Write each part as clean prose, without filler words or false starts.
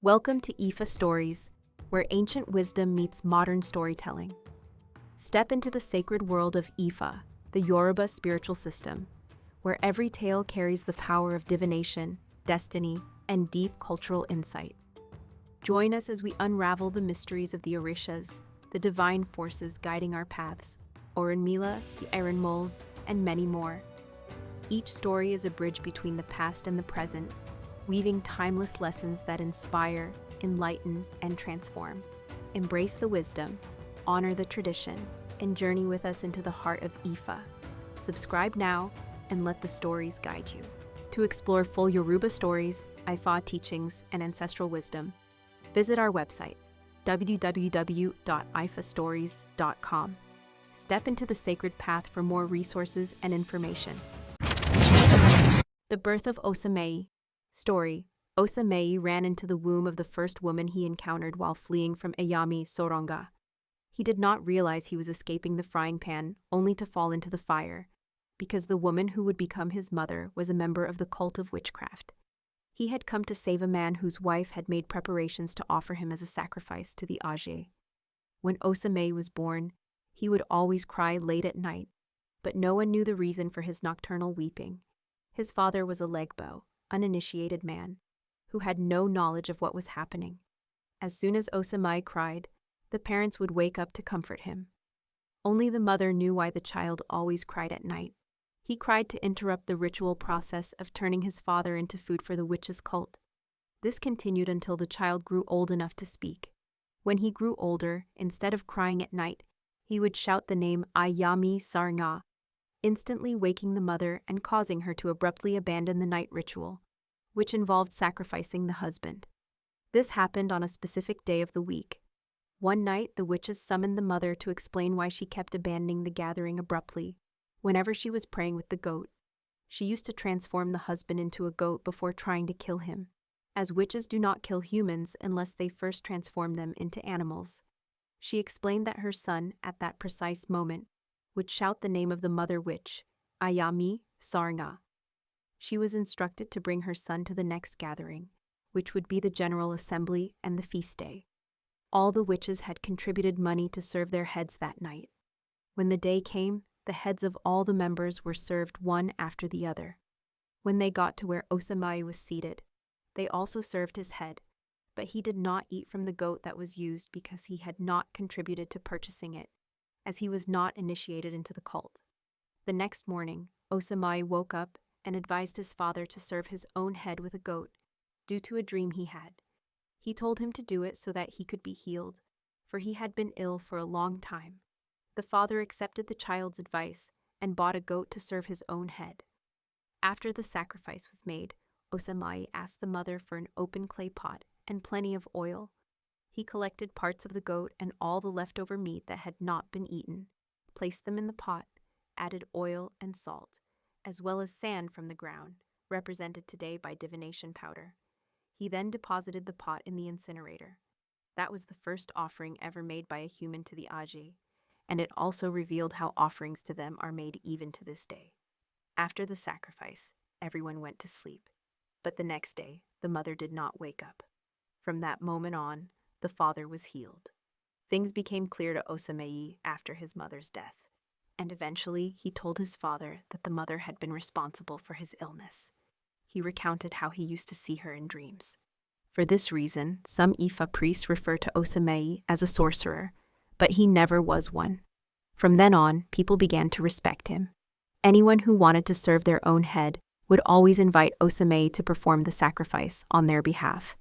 Welcome to Ifa Stories, where ancient wisdom meets modern storytelling. Step into the sacred world of Ifa, the Yoruba spiritual system, where every tale carries the power of divination, destiny, and deep cultural insight. Join us as we unravel the mysteries of the Orishas, the divine forces guiding our paths, Orunmila, the Erin Moles, and many more. Each story is a bridge between the past and the present, weaving timeless lessons that inspire, enlighten, and transform. Embrace the wisdom, honor the tradition, and journey with us into the heart of Ifa. Subscribe now and let the stories guide you. To explore full Yoruba stories, Ifa teachings, and ancestral wisdom, visit our website, www.ifastories.com. Step into the sacred path for more resources and information. The birth of Osa Meyi. Story: Osa Meyi ran into the womb of the first woman he encountered while fleeing from ԻYΑΜI ՕΣΟΡΟΝΓÁ. He did not realize he was escaping the frying pan, only to fall into the fire, because the woman who would become his mother was a member of the cult of witchcraft. He had come to save a man whose wife had made preparations to offer him as a sacrifice to the Age. When Osa Meyi was born, he would always cry late at night, but no one knew the reason for his nocturnal weeping. His father was a legbo, uninitiated man, who had no knowledge of what was happening. As soon as Osa Meyi cried, the parents would wake up to comfort him. Only the mother knew why the child always cried at night. He cried to interrupt the ritual process of turning his father into food for the witches' cult. This continued until the child grew old enough to speak. When he grew older, instead of crying at night, he would shout the name ԻYΑΜI ՕΣΟΡΟΝΓÁ, instantly waking the mother and causing her to abruptly abandon the night ritual, which involved sacrificing the husband. This happened on a specific day of the week. One night, the witches summoned the mother to explain why she kept abandoning the gathering abruptly. Whenever she was praying with the goat, she used to transform the husband into a goat before trying to kill him, as witches do not kill humans unless they first transform them into animals. She explained that her son, at that precise moment, would shout the name of the mother witch, ԻYΑΜI ՕΣΟΡΟΝΓÁ. She was instructed to bring her son to the next gathering, which would be the General Assembly and the feast day. All the witches had contributed money to serve their heads that night. When the day came, the heads of all the members were served one after the other. When they got to where Osa Meyi was seated, they also served his head, but he did not eat from the goat that was used because he had not contributed to purchasing it, as he was not initiated into the cult. The next morning, Osa Meyi woke up and advised his father to serve his own head with a goat, due to a dream he had. He told him to do it so that he could be healed, for he had been ill for a long time. The father accepted the child's advice and bought a goat to serve his own head. After the sacrifice was made, Osa Meyi asked the mother for an open clay pot and plenty of oil. He collected parts of the goat and all the leftover meat that had not been eaten, placed them in the pot, added oil and salt, as well as sand from the ground, represented today by divination powder. He then deposited the pot in the incinerator. That was the first offering ever made by a human to the Age, and it also revealed how offerings to them are made even to this day. After the sacrifice, everyone went to sleep, but the next day, the mother did not wake up. From that moment on, the father was healed. Things became clear to Osa Meyi after his mother's death, and eventually he told his father that the mother had been responsible for his illness. He recounted how he used to see her in dreams. For this reason, some Ifa priests refer to Osa Meyi as a sorcerer, but he never was one. From then on, people began to respect him. Anyone who wanted to serve their own head would always invite Osa Meyi to perform the sacrifice on their behalf.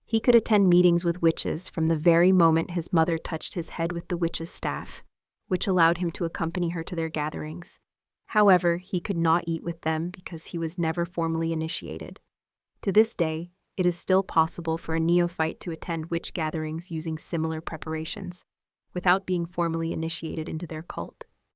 He could attend meetings with witches from the very moment his mother touched his head with the witch's staff, which allowed him to accompany her to their gatherings. However, he could not eat with them because he was never formally initiated. To this day, it is still possible for a neophyte to attend witch gatherings using similar preparations, without being formally initiated into their cult.